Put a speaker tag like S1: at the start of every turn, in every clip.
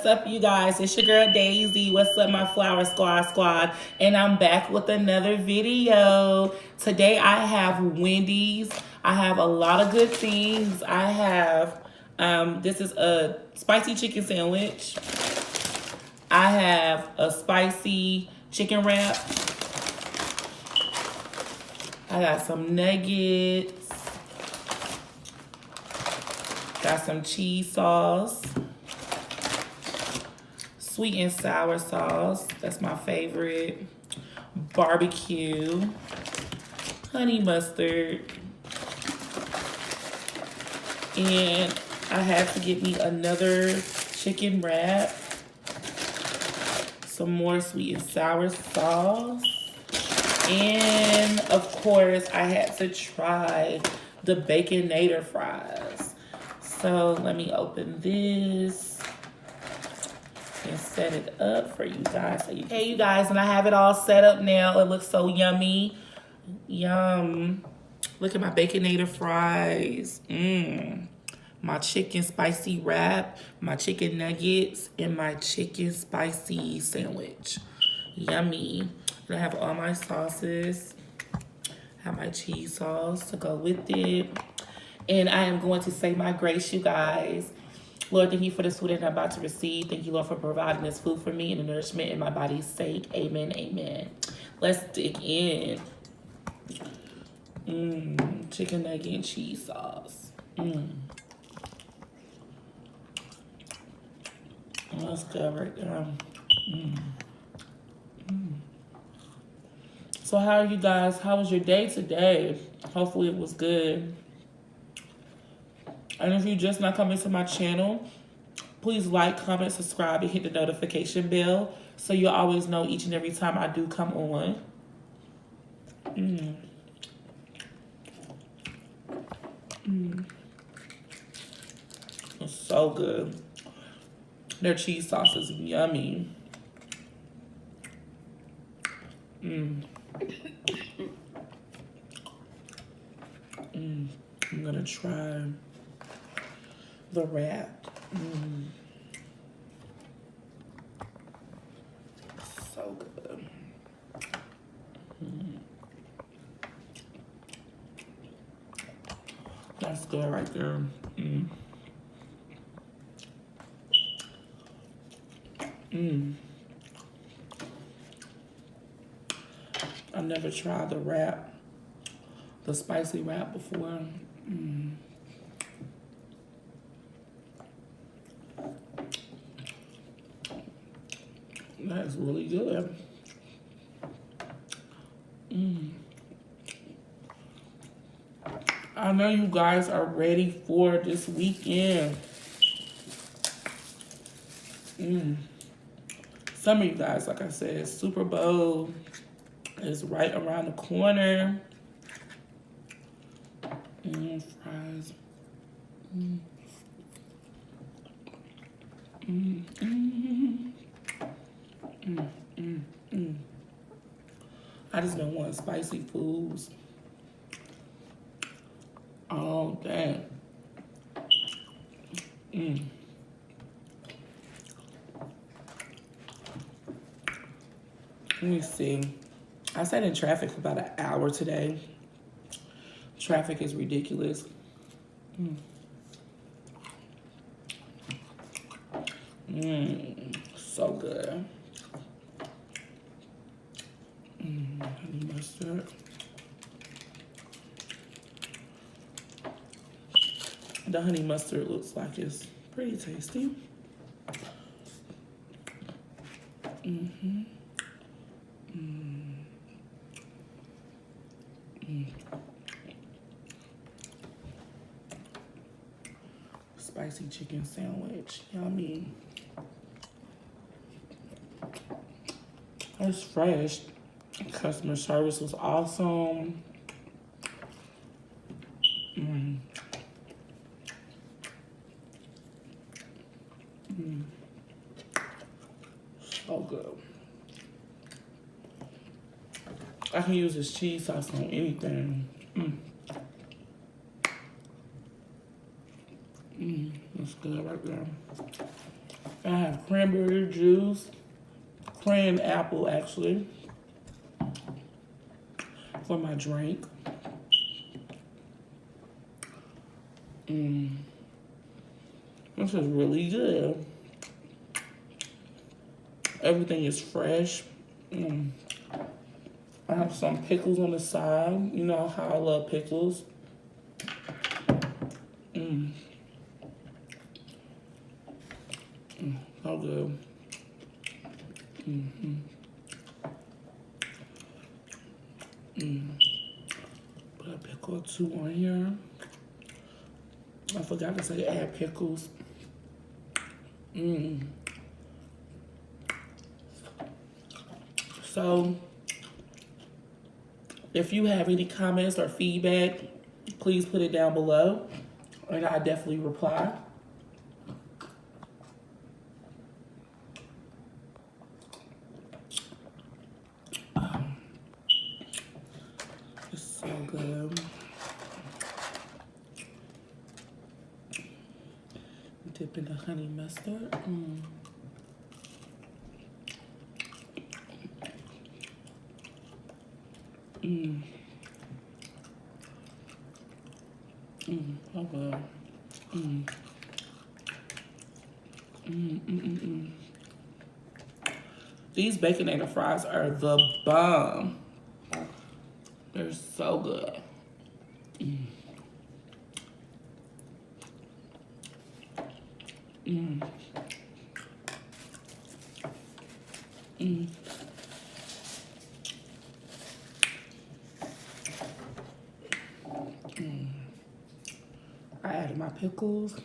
S1: What's up, you guys? It's your girl Daisy. What's up, my Flower Squad? And I'm back with another video. Today I have Wendy's. I have a lot of good things. I have this is a spicy chicken sandwich. I have a spicy chicken wrap. I got some nuggets. Got some cheese sauce. Sweet and sour sauce. That's my favorite. Barbecue. Honey mustard. And I had to get me another chicken wrap. Some more sweet and sour sauce. And of course, I had to try the Baconator fries. So let me open this and set it up for you guys. Hey, you guys, and I have it all set up now. It looks so yummy. Yum. Look at my Baconator fries. My chicken spicy wrap, my chicken nuggets, and my chicken spicy sandwich. Yummy. I have all my sauces. Have my cheese sauce to go with it. And I am going to say my grace, you guys. Lord, thank you for this food that I'm about to receive. Thank you, Lord, for providing this food for me and the nourishment in my body's sake. Amen, amen. Let's dig in. Chicken nugget and cheese sauce. That's good right there. So how are you guys? How was your day today? Hopefully it was good. And if you're just not coming to my channel, please like, comment, subscribe, and hit the notification bell so you'll always know each and every time I do come on. It's so good. Their cheese sauce is yummy. I'm gonna try the wrap. So good. That's good right there. I've never tried the wrap, the spicy wrap before. That's really good. I know you guys are ready for this weekend. Some of you guys, like I said, Super Bowl is right around the corner. Fries. I just been wanting spicy foods all day. Let me see. I sat in traffic for about an hour today. Traffic is ridiculous. So good. Honey mustard. The honey mustard looks like it's pretty tasty. Spicy chicken sandwich, yummy. It's fresh. Customer service was awesome. So good. I can use this cheese sauce on anything. That's good right there. I have cranberry juice, cran apple actually, for my drink. This is really good. Everything is fresh. I have some pickles on the side. You know how I love pickles. So good. Put a pickle or two on here. I forgot to say add pickles. So, if you have any comments or feedback, please put it down below, and I'll definitely reply. It's so good. Dip in the honey mustard. Oh well. These Baconator fries are the bomb. They're so good. I added my pickles.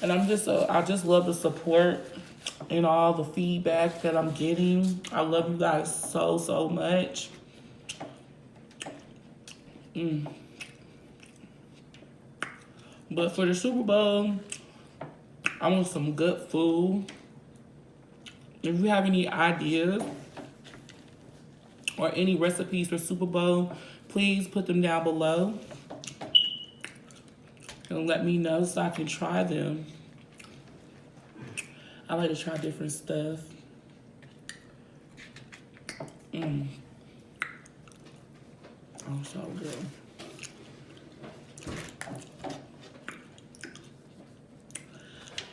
S1: And I just love the support and all the feedback that I'm getting. I love you guys so, so much. But for the Super Bowl, I want some good food. If you have any ideas or any recipes for Super Bowl, please put them down below and let me know so I can try them. I like to try different stuff. Oh, so good.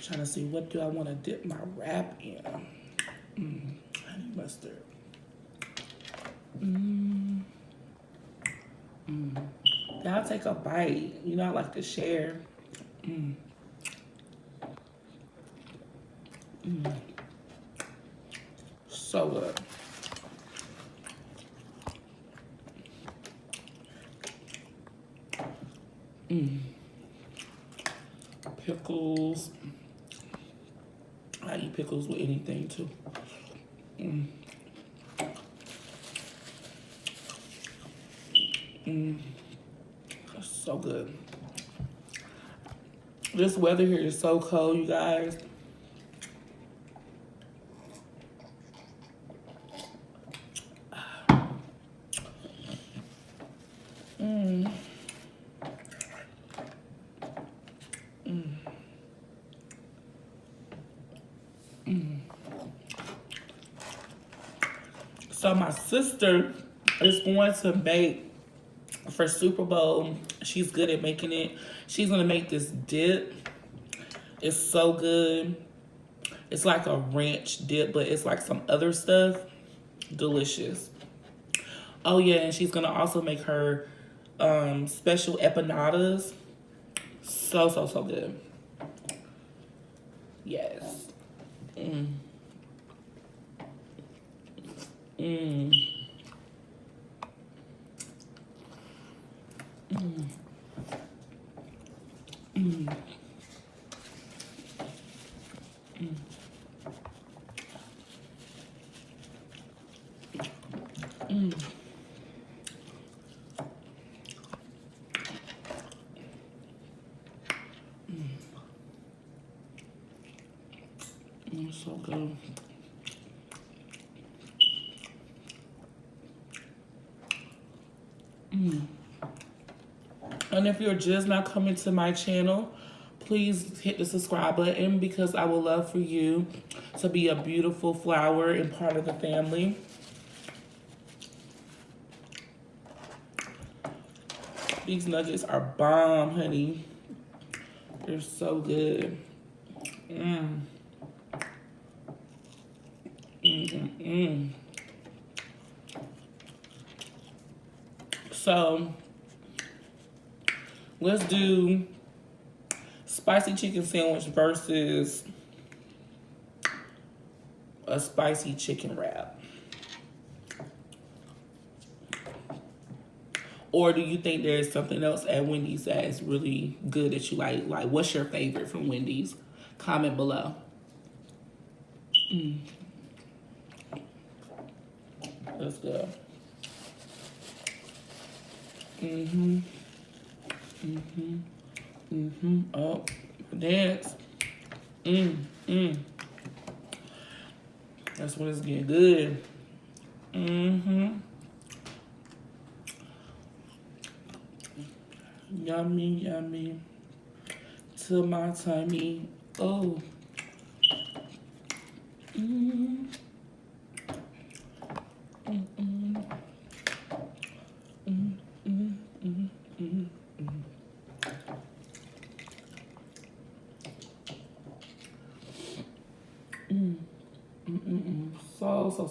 S1: Trying to see, what do I want to dip my wrap in? Honey mustard. I'll take a bite. You know, I like to share. So good. Pickles. I eat pickles with anything too. That's so good. This weather here is so cold, you guys. So my sister is going to bake for Super Bowl. She's good at making it. She's gonna make this dip. It's so good. It's like a ranch dip, but it's like some other stuff. Delicious. Oh yeah, and she's gonna also make her special empanadas. So, so, so good. Yes. So good. And if you're just not coming to my channel, please hit the subscribe button because I would love for you to be a beautiful flower and part of the family. These nuggets are bomb, honey. They're so good. Mmm. Mmm. So, let's do spicy chicken sandwich versus a spicy chicken wrap. Or do you think there's something else at Wendy's that is really good that you like? Like, what's your favorite from Wendy's? Comment below. That's good. Oh, dance. That's when it's getting good. Yummy, yummy. To my tummy. Oh.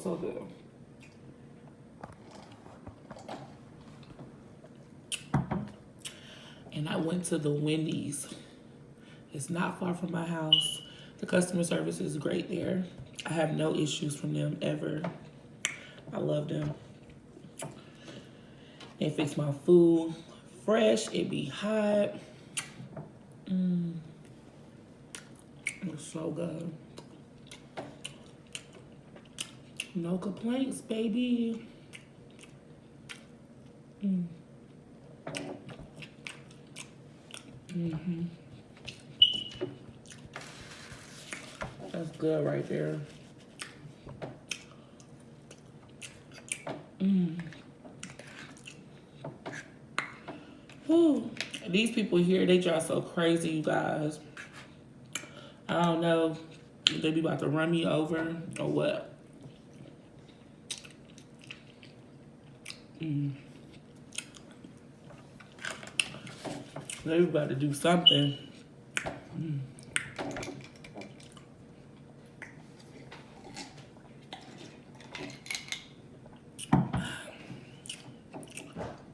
S1: So good. And I went to the Wendy's. It's not far from my house. The customer service is great there. I have no issues from them ever. I love them. They fix my food fresh. It be hot. It's so good. No complaints, baby. That's good right there. Whew. These people here, they drive so crazy, you guys. I don't know if they be about to run me over or what. They about to do something.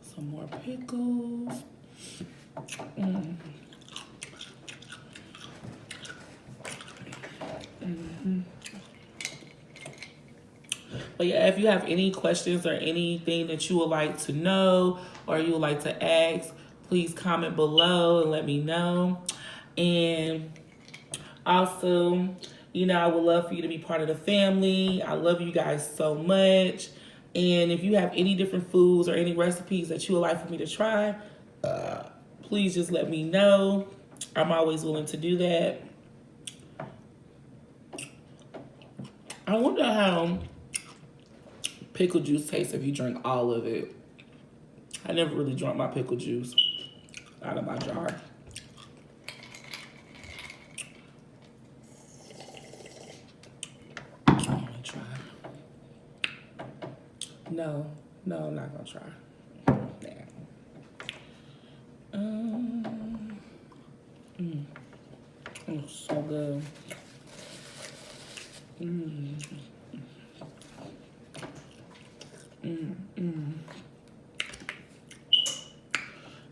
S1: Some more pickles. But yeah, if you have any questions or anything that you would like to know or you would like to ask, please comment below and let me know. And also, you know, I would love for you to be part of the family. I love you guys so much. And if you have any different foods or any recipes that you would like for me to try, please just let me know. I'm always willing to do that. I wonder how pickle juice tastes if you drink all of it. I never really drank my pickle juice out of my jar. I'm gonna try. No, I'm not gonna try. Oh, so good.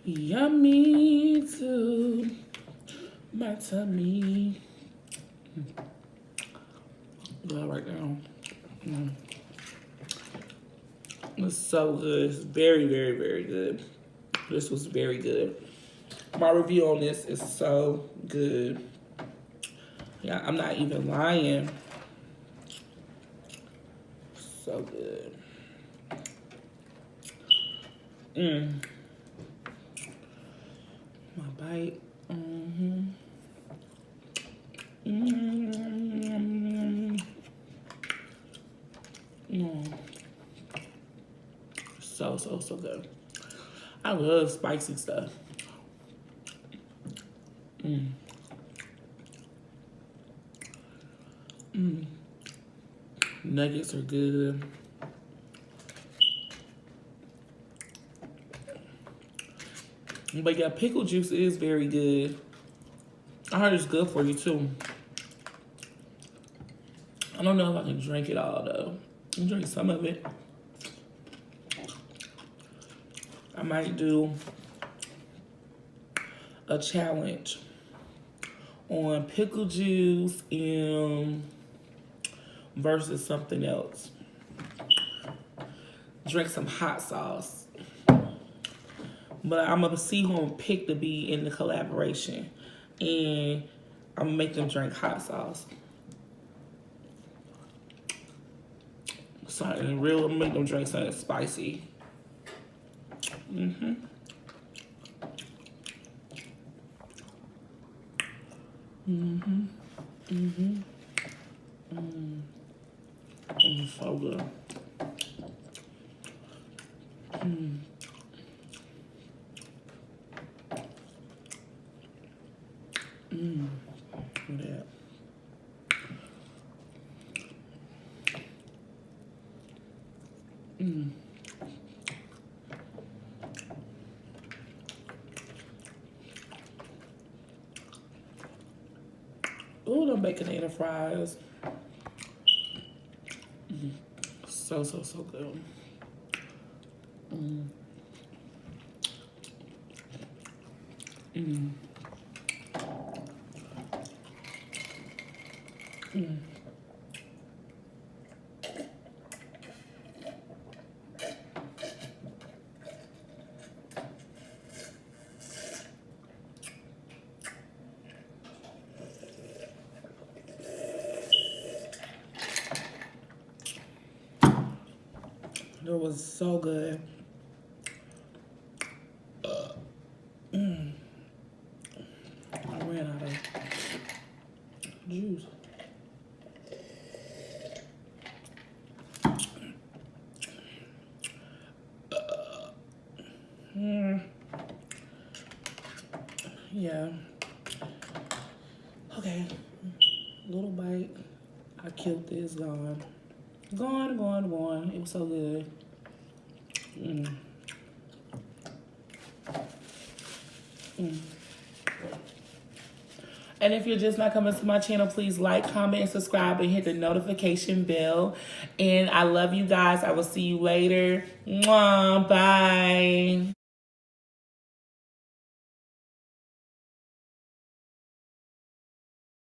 S1: Yummy to my tummy. Go right down. It's so good. It's very, very, very good. This was very good. My review on this is so good. Yeah, I'm not even lying. So good. My bite. So good. I love spicy stuff. Nuggets are good. But yeah, pickle juice is very good. I heard it's good for you too. I don't know if I can drink it all though. I can drink some of it. I might do a challenge on pickle juice and versus something else. Drink some hot sauce. But I'm gonna see who I'm gonna pick to be in the collaboration. And I'm gonna make them drink hot sauce. Something real, I'm gonna make them drink something spicy. Mm-hmm. So good. Look at that. Ooh, them baconator fries. So good. It was so good. I ran out of juice. Yeah. Okay. Little bite. I killed this. Gone. Gone. It was so good. And if you're just not coming to my channel, please like, comment, and subscribe, and hit the notification bell. And I love you guys. I will see you later. Mwah, bye.